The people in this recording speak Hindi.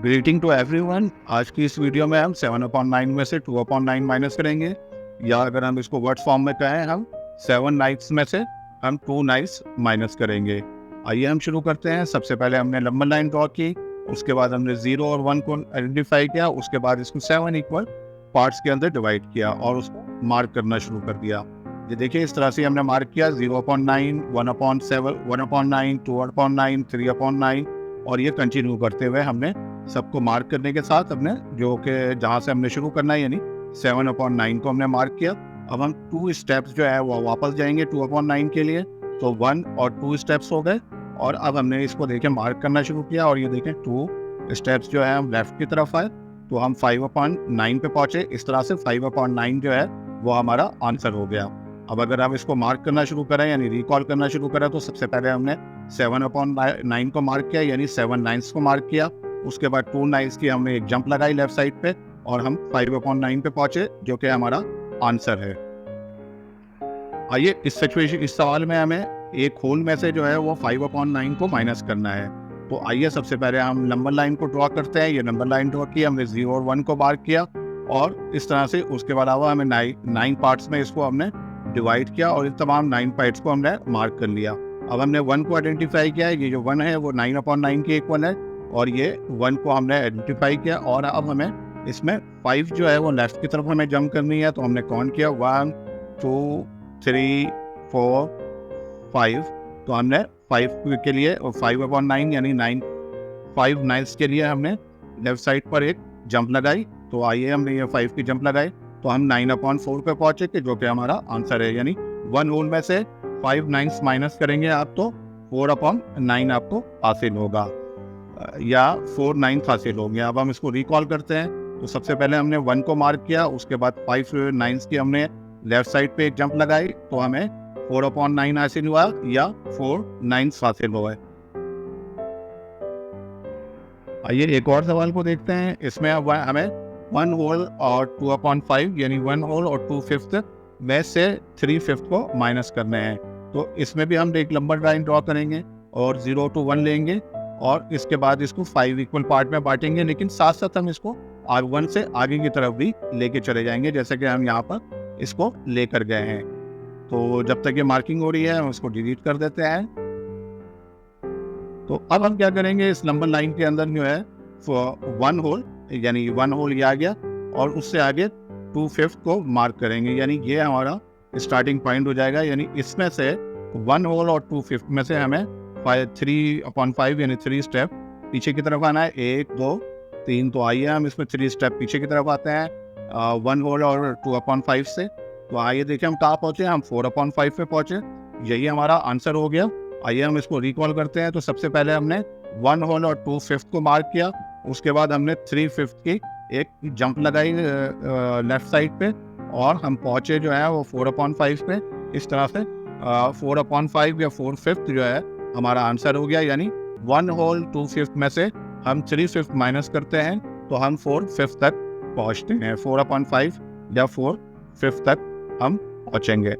Greeting to everyone. आज की इस वीडियो में हम 7/9 में से 2/9 माइनस करेंगे, या अगर हम इसको वर्ड फॉर्म में कहें, हम 7 नाइट्स में से हम 2 नाइट्स माइनस करेंगे। आइए हम शुरू करते हैं। सबसे पहले हमने नंबर लाइन ड्रॉ की, उसके बाद हमने 0 और 1 को आइडेंटिफाई किया, उसके बाद इसको 7 इक्वल पार्ट्स के अंदर डिवाइड किया और उसको मार्क करना शुरू कर दिया। ये देखिए, इस तरह से हमने मार्क किया 0/9, 1/7, 1/9, 2/9, 3/9 और ये कंटिन्यू करते हुए हमने सबको मार्क करने के साथ हमने जो कि जहाँ से हमने शुरू करना है यानी 7/9 को हमने मार्क किया। अब हम 2 स्टेप्स जो है वो वापस जाएंगे 2/9 के लिए, तो 1 और 2 स्टेप्स हो गए और अब हमने इसको देखें मार्क करना शुरू किया और ये देखें 2 स्टेप्स जो है हम लेफ्ट की तरफ आए तो हम 5/9 पे पहुंचे। इस तरह से 5/9 जो है वो हमारा आंसर हो गया। अब अगर हम इसको मार्क करना शुरू करें यानी रिकॉल करना शुरू करें, तो सबसे पहले हमने 7/9 को मार्क किया यानी 7 नाइन्स को मार्क किया। उसके बाद 2 नाइन्स की हमने एक जंप लगाई लेफ्ट साइड पे और हम 5/9 पे पहुंचे, जो कि हमारा आंसर है। आइए इस सवाल में हमें एक होल में से जो है वो 5/9 को माइनस करना है। तो आइए सबसे पहले हम नंबर लाइन को ड्रॉ करते हैं। ये नंबर लाइन ड्रॉ की, हमने 0 और 1 को मार्क किया और इस तरह से उसके अलावा हमें 9 पार्ट्स में इसको हमने डिवाइड किया और इन तमाम 9 पार्ट्स को हमने मार्क कर लिया। अब हमने 1 को आइडेंटिफाई किया है, ये जो 1 है वो 9/9 के इक्वल है और ये 1 को हमने आइडेंटिफाई किया। और अब हमें इसमें 5 जो है वो लेफ्ट की तरफ हमें जंप करनी है, तो हमने काउंट किया 1 2 3 4 5। तो हमने 5 के लिए और 5/9 यानी 5 नाइन्स के लिए हमने लेफ्ट साइड पर एक जंप लगाई। तो आइए हमने ये 5 की जंप लगाई तो हम 9/4 पे पहुंचे कि जो कि हमारा आंसर है, यानी 1 होल में से 5 नाइन्स माइनस करेंगे आप तो 4/9 आपको हासिल होगा या 4 नाइन्स हासिल होंगे। अब हम इसको रिकॉल करते हैं। तो सबसे पहले हमने 1 को मार्क किया, उसके बाद 5 नाइन्स की हमने लेफ्ट साइड पे एक जंप लगाई तो हमें 4/9 हासिल हुआ या 4 नाइन्स हासिल हुआ। आइए एक और सवाल को देखते हैं। इसमें अब हमें 1 होल और 2/5 यानी 1 होल और 2/5 में से 3/5 को माइनस करने हैं। तो इसमें भी हम एक नंबर लाइन ड्रॉ करेंगे और 0 to 1 लेंगे और इसके बाद इसको 5 इक्वल पार्ट में बांटेंगे, लेकिन साथ साथ हम इसको R1 से आगे की तरफ भी लेके चले जाएंगे, जैसे कि हम यहाँ पर इसको लेकर गए हैं। तो जब तक ये मार्किंग हो रही है हम इसको डिलीट कर देते हैं। तो अब हम क्या करेंगे, इस नंबर लाइन के अंदर जो है 1 होल यानी 1 होल ये आ गया और उससे आगे 2/5 को मार्क करेंगे, यानी ये हमारा स्टार्टिंग पॉइंट हो जाएगा। यानी इसमें से 1 होल और 2/5 में से हमें 3/5 यानी 3 स्टेप पीछे की तरफ आना है, 1 2 3। तो आइए हम इसमें 3 स्टेप पीछे की तरफ आते हैं 1 होल और 2/5 से। तो आइए देखिए हम कहाँ पहुंचे, हम 4/5 पे पहुंचे। यही हमारा आंसर हो गया। आइए हम इसको रिकॉल करते हैं। तो सबसे पहले हमने 1 होल और 2/5 को मार्क किया, उसके बाद हमने 3/5 की एक जंप लगाई लेफ्ट साइड पे और हम पहुंचे जो है वो 4/5 पे। इस तरह से 4/5 या 4/5 जो है हमारा आंसर हो गया, यानी 1 होल 2/5 में से हम 3/5 माइनस करते हैं तो हम 4/5 तक पहुंचते हैं। 4/5 या 4/5 तक हम पहुंचेंगे।